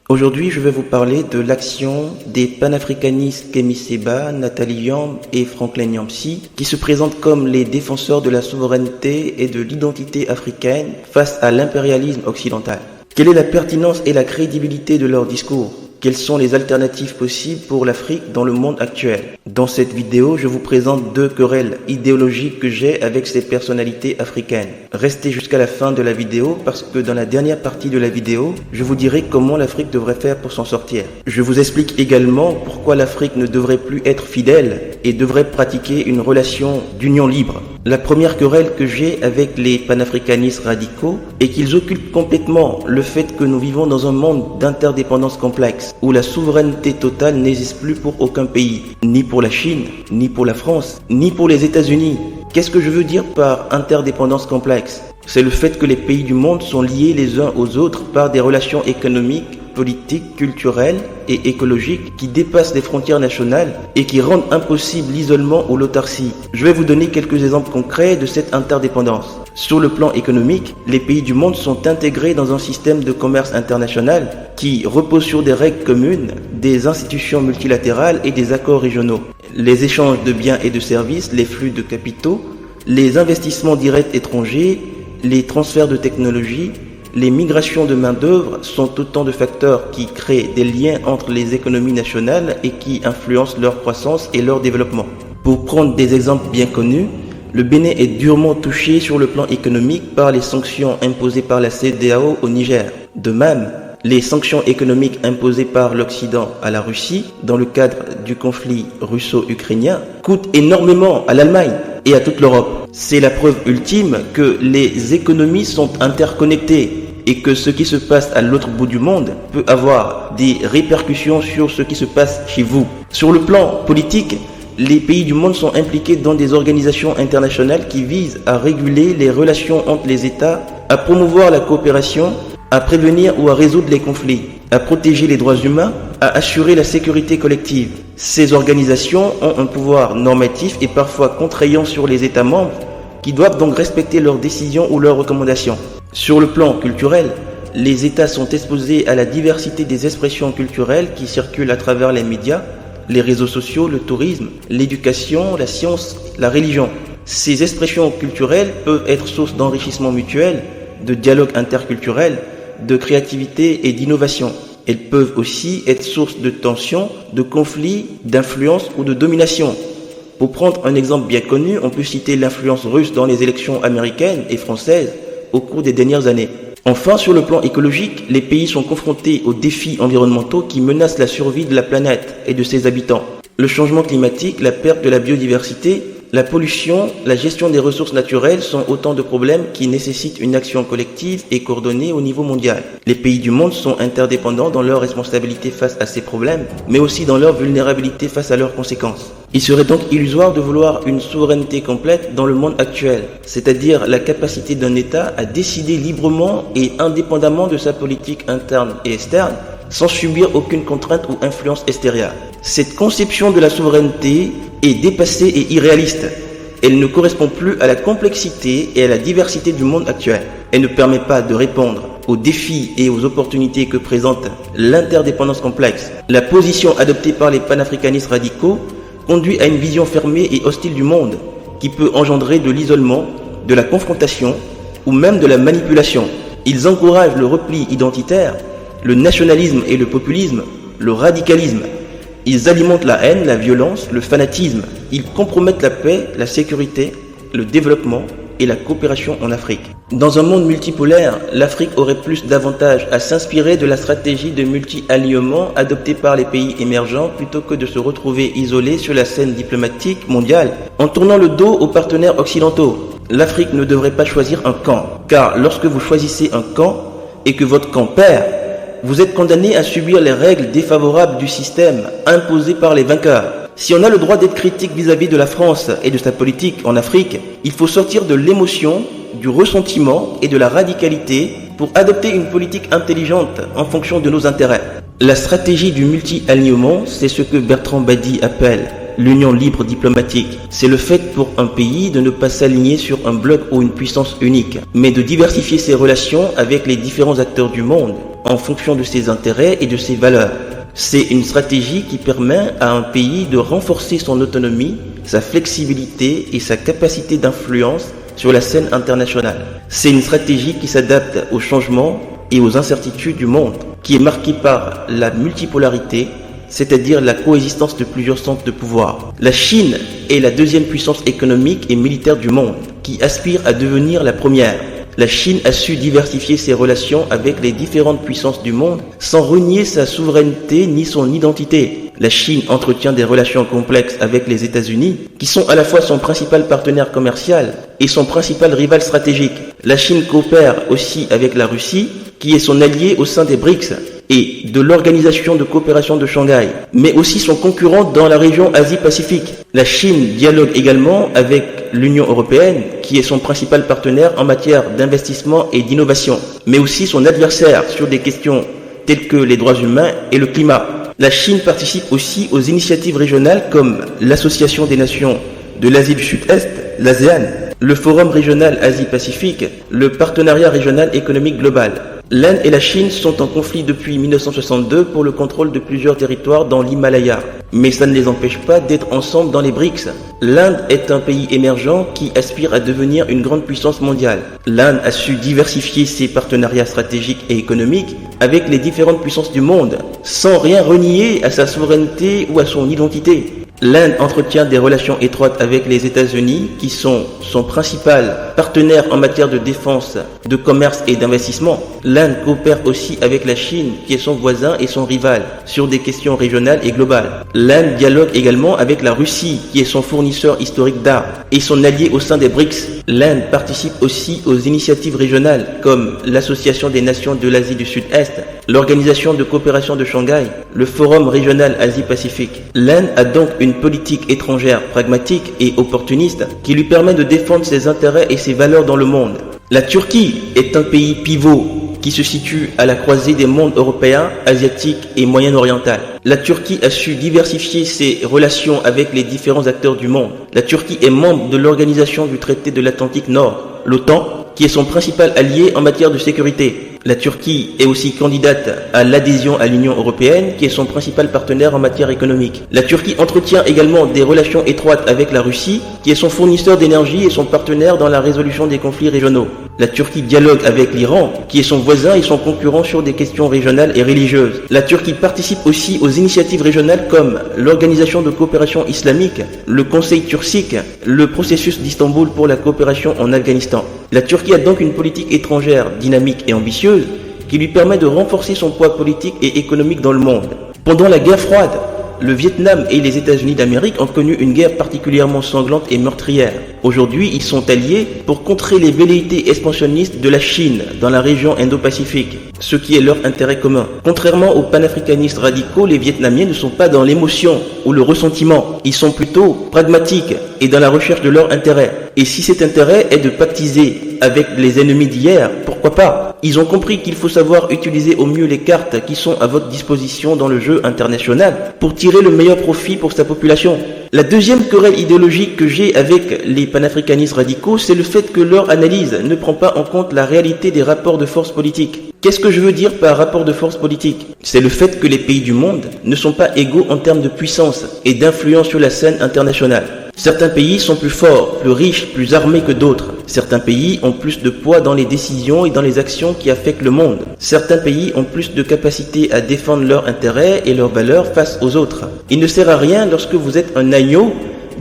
Aujourd'hui, je vais vous parler de l'action des panafricanistes Kemi Seba, Nathalie Yamb et Franklin Nyamsi, qui se présentent comme les défenseurs de la souveraineté et de l'identité africaine face à l'impérialisme occidental. Quelle est la pertinence et la crédibilité de leur discours ? Quelles sont les alternatives possibles pour l'Afrique dans le monde actuel? Dans cette vidéo, je vous présente deux querelles idéologiques que j'ai avec ces personnalités africaines. Restez jusqu'à la fin de la vidéo parce que dans la dernière partie de la vidéo, je vous dirai comment l'Afrique devrait faire pour s'en sortir. Je vous explique également pourquoi l'Afrique ne devrait plus être fidèle et devrait pratiquer une relation d'union libre. La première querelle que j'ai avec les panafricanistes radicaux est qu'ils occultent complètement le fait que nous vivons dans un monde d'interdépendance complexe, où la souveraineté totale n'existe plus pour aucun pays, ni pour la Chine, ni pour la France, ni pour les États-Unis. Qu'est-ce que je veux dire par interdépendance complexe? C'est le fait que les pays du monde sont liés les uns aux autres par des relations économiques, politiques, culturelles et écologiques qui dépassent les frontières nationales et qui rendent impossible l'isolement ou l'autarcie. Je vais vous donner quelques exemples concrets de cette interdépendance. Sur le plan économique, les pays du monde sont intégrés dans un système de commerce international qui repose sur des règles communes, des institutions multilatérales et des accords régionaux. Les échanges de biens et de services, les flux de capitaux, les investissements directs étrangers, les transferts de technologies, les migrations de main-d'œuvre sont autant de facteurs qui créent des liens entre les économies nationales et qui influencent leur croissance et leur développement. Pour prendre des exemples bien connus, le Bénin est durement touché sur le plan économique par les sanctions imposées par la CEDEAO au Niger. De même, les sanctions économiques imposées par l'Occident à la Russie dans le cadre du conflit russo-ukrainien coûtent énormément à l'Allemagne et à toute l'Europe. C'est la preuve ultime que les économies sont interconnectées et que ce qui se passe à l'autre bout du monde peut avoir des répercussions sur ce qui se passe chez vous. Sur le plan politique, les pays du monde sont impliqués dans des organisations internationales qui visent à réguler les relations entre les États, à promouvoir la coopération, à prévenir ou à résoudre les conflits, à protéger les droits humains, à assurer la sécurité collective. Ces organisations ont un pouvoir normatif et parfois contraignant sur les États membres qui doivent donc respecter leurs décisions ou leurs recommandations. Sur le plan culturel, les États sont exposés à la diversité des expressions culturelles qui circulent à travers les médias, les réseaux sociaux, le tourisme, l'éducation, la science, la religion. Ces expressions culturelles peuvent être source d'enrichissement mutuel, de dialogue interculturel, de créativité et d'innovation. Elles peuvent aussi être source de tensions, de conflits, d'influence ou de domination. Pour prendre un exemple bien connu, on peut citer l'influence russe dans les élections américaines et françaises au cours des dernières années. Enfin, sur le plan écologique, les pays sont confrontés aux défis environnementaux qui menacent la survie de la planète et de ses habitants. Le changement climatique, la perte de la biodiversité, la pollution, la gestion des ressources naturelles sont autant de problèmes qui nécessitent une action collective et coordonnée au niveau mondial. Les pays du monde sont interdépendants dans leurs responsabilités face à ces problèmes, mais aussi dans leur vulnérabilité face à leurs conséquences. Il serait donc illusoire de vouloir une souveraineté complète dans le monde actuel, c'est-à-dire la capacité d'un État à décider librement et indépendamment de sa politique interne et externe, sans subir aucune contrainte ou influence extérieure. Cette conception de la souveraineté est dépassée et irréaliste. Elle ne correspond plus à la complexité et à la diversité du monde actuel. Elle ne permet pas de répondre aux défis et aux opportunités que présente l'interdépendance complexe. La position adoptée par les panafricanistes radicaux conduit à une vision fermée et hostile du monde qui peut engendrer de l'isolement, de la confrontation ou même de la manipulation. Ils encouragent le repli identitaire, le nationalisme et le populisme, le radicalisme. Ils alimentent la haine, la violence, le fanatisme. Ils compromettent la paix, la sécurité, le développement et la coopération en Afrique. Dans un monde multipolaire, l'Afrique aurait plus d'avantages à s'inspirer de la stratégie de multi-alignement adoptée par les pays émergents plutôt que de se retrouver isolés sur la scène diplomatique mondiale en tournant le dos aux partenaires occidentaux. L'Afrique ne devrait pas choisir un camp, car lorsque vous choisissez un camp et que votre camp perd, vous êtes condamné à subir les règles défavorables du système imposées par les vainqueurs. Si on a le droit d'être critique vis-à-vis de la France et de sa politique en Afrique, il faut sortir de l'émotion, du ressentiment et de la radicalité pour adopter une politique intelligente en fonction de nos intérêts. La stratégie du multi-alignement, c'est ce que Bertrand Badi appelle l'union libre diplomatique. C'est le fait pour un pays de ne pas s'aligner sur un bloc ou une puissance unique, mais de diversifier ses relations avec les différents acteurs du monde en fonction de ses intérêts et de ses valeurs. C'est une stratégie qui permet à un pays de renforcer son autonomie, sa flexibilité et sa capacité d'influence sur la scène internationale. C'est une stratégie qui s'adapte aux changements et aux incertitudes du monde, qui est marquée par la multipolarité, c'est-à-dire la coexistence de plusieurs centres de pouvoir. La Chine est la deuxième puissance économique et militaire du monde, qui aspire à devenir la première. La Chine a su diversifier ses relations avec les différentes puissances du monde sans renier sa souveraineté ni son identité. La Chine entretient des relations complexes avec les États-Unis, qui sont à la fois son principal partenaire commercial et son principal rival stratégique. La Chine coopère aussi avec la Russie, qui est son allié au sein des BRICS et de l'Organisation de coopération de Shanghai, mais aussi son concurrent dans la région Asie-Pacifique. La Chine dialogue également avec l'Union européenne, qui est son principal partenaire en matière d'investissement et d'innovation, mais aussi son adversaire sur des questions telles que les droits humains et le climat. La Chine participe aussi aux initiatives régionales comme l'Association des Nations de l'Asie du Sud-Est, l'ASEAN, le Forum régional Asie-Pacifique, le Partenariat régional économique global. L'Inde et la Chine sont en conflit depuis 1962 pour le contrôle de plusieurs territoires dans l'Himalaya. Mais ça ne les empêche pas d'être ensemble dans les BRICS. L'Inde est un pays émergent qui aspire à devenir une grande puissance mondiale. L'Inde a su diversifier ses partenariats stratégiques et économiques avec les différentes puissances du monde, sans rien renier à sa souveraineté ou à son identité. L'Inde entretient des relations étroites avec les États-Unis, qui sont son principal partenaire en matière de défense, de commerce et d'investissement. L'Inde coopère aussi avec la Chine, qui est son voisin et son rival, sur des questions régionales et globales. L'Inde dialogue également avec la Russie, qui est son fournisseur historique d'armes, et son allié au sein des BRICS. L'Inde participe aussi aux initiatives régionales, comme l'Association des Nations de l'Asie du Sud-Est, l'Organisation de coopération de Shanghai, le Forum régional Asie-Pacifique. L'Inde a donc une politique étrangère pragmatique et opportuniste qui lui permet de défendre ses intérêts et ses valeurs dans le monde. La Turquie est un pays pivot qui se situe à la croisée des mondes européens, asiatiques et moyen-oriental. La Turquie a su diversifier ses relations avec les différents acteurs du monde. La Turquie est membre de l'Organisation du traité de l'Atlantique Nord, l'OTAN, qui est son principal allié en matière de sécurité. La Turquie est aussi candidate à l'adhésion à l'Union européenne, qui est son principal partenaire en matière économique. La Turquie entretient également des relations étroites avec la Russie, qui est son fournisseur d'énergie et son partenaire dans la résolution des conflits régionaux. La Turquie dialogue avec l'Iran, qui est son voisin et son concurrent sur des questions régionales et religieuses. La Turquie participe aussi aux initiatives régionales comme l'Organisation de coopération islamique, le Conseil turcique, le processus d'Istanbul pour la coopération en Afghanistan. La Turquie a donc une politique étrangère dynamique et ambitieuse qui lui permet de renforcer son poids politique et économique dans le monde. Pendant la guerre froide, le Vietnam et les États-Unis d'Amérique ont connu une guerre particulièrement sanglante et meurtrière. Aujourd'hui, ils sont alliés pour contrer les velléités expansionnistes de la Chine dans la région Indo-Pacifique, ce qui est leur intérêt commun. Contrairement aux panafricanistes radicaux, les Vietnamiens ne sont pas dans l'émotion ou le ressentiment. Ils sont plutôt pragmatiques et dans la recherche de leur intérêt. Et si cet intérêt est de pactiser avec les ennemis d'hier, pourquoi pas? Ils ont compris qu'il faut savoir utiliser au mieux les cartes qui sont à votre disposition dans le jeu international pour tirer le meilleur profit pour sa population. La deuxième querelle idéologique que j'ai avec les panafricanistes radicaux, c'est le fait que leur analyse ne prend pas en compte la réalité des rapports de force politique. Qu'est-ce que je veux dire par rapport de force politique? C'est le fait que les pays du monde ne sont pas égaux en termes de puissance et d'influence sur la scène internationale. Certains pays sont plus forts, plus riches, plus armés que d'autres. Certains pays ont plus de poids dans les décisions et dans les actions qui affectent le monde. Certains pays ont plus de capacité à défendre leurs intérêts et leurs valeurs face aux autres. Il ne sert à rien lorsque vous êtes un agneau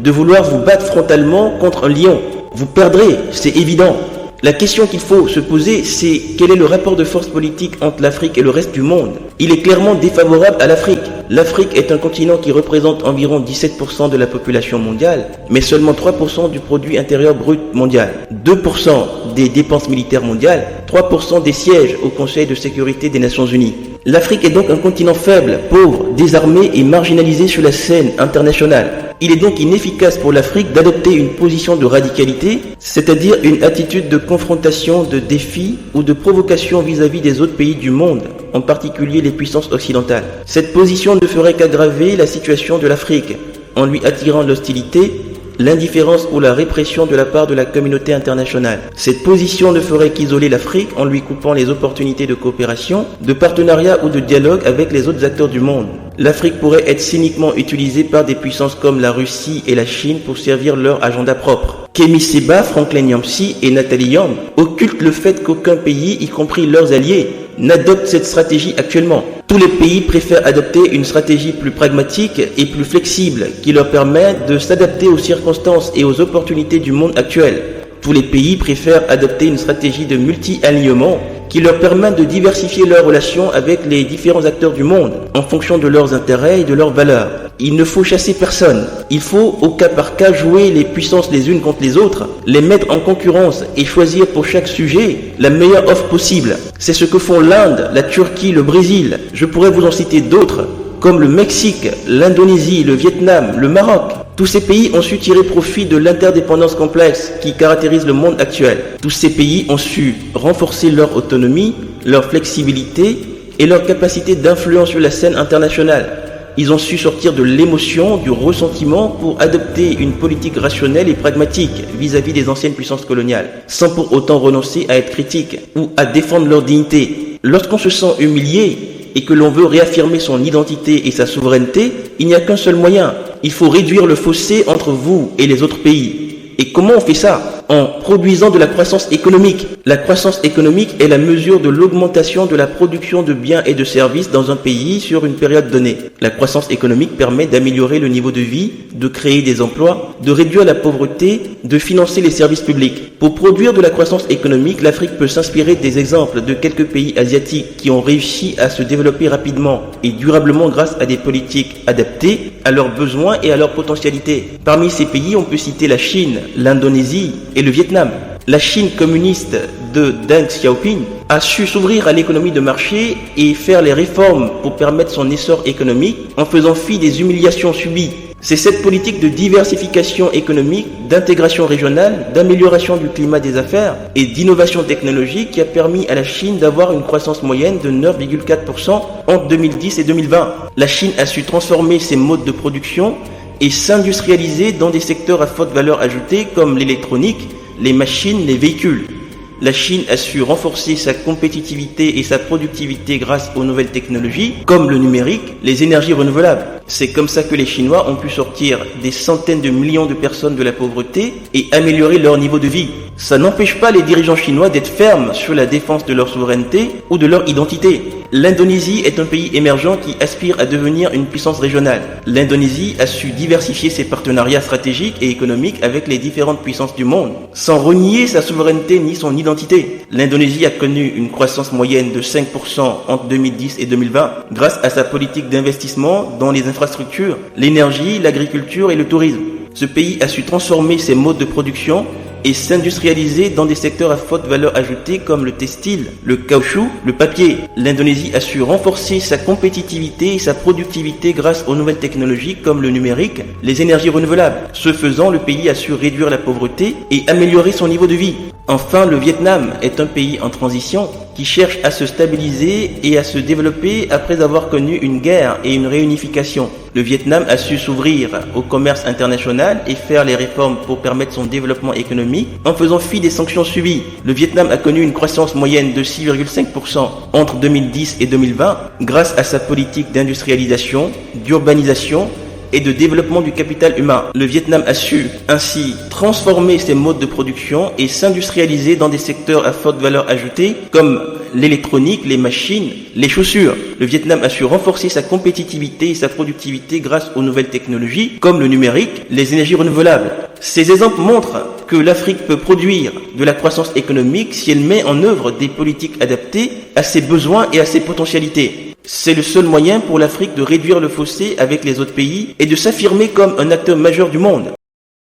de vouloir vous battre frontalement contre un lion. Vous perdrez, c'est évident. La question qu'il faut se poser, c'est quel est le rapport de force politique entre l'Afrique et le reste du monde? Il est clairement défavorable à l'Afrique. L'Afrique est un continent qui représente environ 17% de la population mondiale, mais seulement 3% du produit intérieur brut mondial, 2% des dépenses militaires mondiales, 3% des sièges au Conseil de sécurité des Nations Unies. L'Afrique est donc un continent faible, pauvre, désarmé et marginalisé sur la scène internationale. Il est donc inefficace pour l'Afrique d'adopter une position de radicalité, c'est-à-dire une attitude de confrontation, de défi ou de provocation vis-à-vis des autres pays du monde, en particulier les puissances occidentales. Cette position ne ferait qu'aggraver la situation de l'Afrique, en lui attirant l'hostilité, l'indifférence ou la répression de la part de la communauté internationale. Cette position ne ferait qu'isoler l'Afrique en lui coupant les opportunités de coopération, de partenariat ou de dialogue avec les autres acteurs du monde. L'Afrique pourrait être cyniquement utilisée par des puissances comme la Russie et la Chine pour servir leur agenda propre. Kemi Seba, Franklin Nyamsi et Nathalie Yamb occultent le fait qu'aucun pays, y compris leurs alliés, n'adopte cette stratégie actuellement. Tous les pays préfèrent adopter une stratégie plus pragmatique et plus flexible qui leur permet de s'adapter aux circonstances et aux opportunités du monde actuel. Tous les pays préfèrent adopter une stratégie de multi-alignement qui leur permet de diversifier leurs relations avec les différents acteurs du monde en fonction de leurs intérêts et de leurs valeurs. Il ne faut chasser personne. Il faut au cas par cas jouer les puissances les unes contre les autres, les mettre en concurrence et choisir pour chaque sujet la meilleure offre possible. C'est ce que font l'Inde, la Turquie, le Brésil. Je pourrais vous en citer d'autres, comme le Mexique, l'Indonésie, le Vietnam, le Maroc. Tous ces pays ont su tirer profit de l'interdépendance complexe qui caractérise le monde actuel. Tous ces pays ont su renforcer leur autonomie, leur flexibilité et leur capacité d'influence sur la scène internationale. Ils ont su sortir de l'émotion, du ressentiment pour adopter une politique rationnelle et pragmatique vis-à-vis des anciennes puissances coloniales, sans pour autant renoncer à être critique ou à défendre leur dignité. Lorsqu'on se sent humilié et que l'on veut réaffirmer son identité et sa souveraineté, il n'y a qu'un seul moyen. Il faut réduire le fossé entre vous et les autres pays. Et comment on fait ça? En produisant de la croissance économique. La croissance économique est la mesure de l'augmentation de la production de biens et de services dans un pays sur une période donnée. La croissance économique permet d'améliorer le niveau de vie, de créer des emplois, de réduire la pauvreté, de financer les services publics. Pour produire de la croissance économique, l'Afrique peut s'inspirer des exemples de quelques pays asiatiques qui ont réussi à se développer rapidement et durablement grâce à des politiques adaptées à leurs besoins et à leurs potentialités. Parmi ces pays, on peut citer la Chine, l'Indonésie et le Vietnam. La Chine communiste de Deng Xiaoping a su s'ouvrir à l'économie de marché et faire les réformes pour permettre son essor économique en faisant fi des humiliations subies. C'est cette politique de diversification économique, d'intégration régionale, d'amélioration du climat des affaires et d'innovation technologique qui a permis à la Chine d'avoir une croissance moyenne de 9,4% entre 2010 et 2020. La Chine a su transformer ses modes de production et s'industrialiser dans des secteurs à forte valeur ajoutée comme l'électronique, les machines, les véhicules. La Chine a su renforcer sa compétitivité et sa productivité grâce aux nouvelles technologies, comme le numérique, les énergies renouvelables. C'est comme ça que les Chinois ont pu sortir des centaines de millions de personnes de la pauvreté et améliorer leur niveau de vie. Ça n'empêche pas les dirigeants chinois d'être fermes sur la défense de leur souveraineté ou de leur identité. L'Indonésie est un pays émergent qui aspire à devenir une puissance régionale. L'Indonésie a su diversifier ses partenariats stratégiques et économiques avec les différentes puissances du monde, sans renier sa souveraineté ni son identité. L'Indonésie a connu une croissance moyenne de 5% entre 2010 et 2020 grâce à sa politique d'investissement dans les infrastructures, l'énergie, l'agriculture et le tourisme. Ce pays a su transformer ses modes de production et s'industrialiser dans des secteurs à forte valeur ajoutée comme le textile, le caoutchouc, le papier. L'Indonésie a su renforcer sa compétitivité et sa productivité grâce aux nouvelles technologies comme le numérique, les énergies renouvelables. Ce faisant, le pays a su réduire la pauvreté et améliorer son niveau de vie. Enfin, le Vietnam est un pays en transition qui cherche à se stabiliser et à se développer après avoir connu une guerre et une réunification. Le Vietnam a su s'ouvrir au commerce international et faire les réformes pour permettre son développement économique en faisant fi des sanctions subies. Le Vietnam a connu une croissance moyenne de 6,5% entre 2010 et 2020 grâce à sa politique d'industrialisation, d'urbanisation et de développement du capital humain. Le Vietnam a su ainsi transformer ses modes de production et s'industrialiser dans des secteurs à forte valeur ajoutée comme l'électronique, les machines, les chaussures. Le Vietnam a su renforcer sa compétitivité et sa productivité grâce aux nouvelles technologies comme le numérique, les énergies renouvelables. Ces exemples montrent que l'Afrique peut produire de la croissance économique si elle met en œuvre des politiques adaptées à ses besoins et à ses potentialités. C'est le seul moyen pour l'Afrique de réduire le fossé avec les autres pays et de s'affirmer comme un acteur majeur du monde.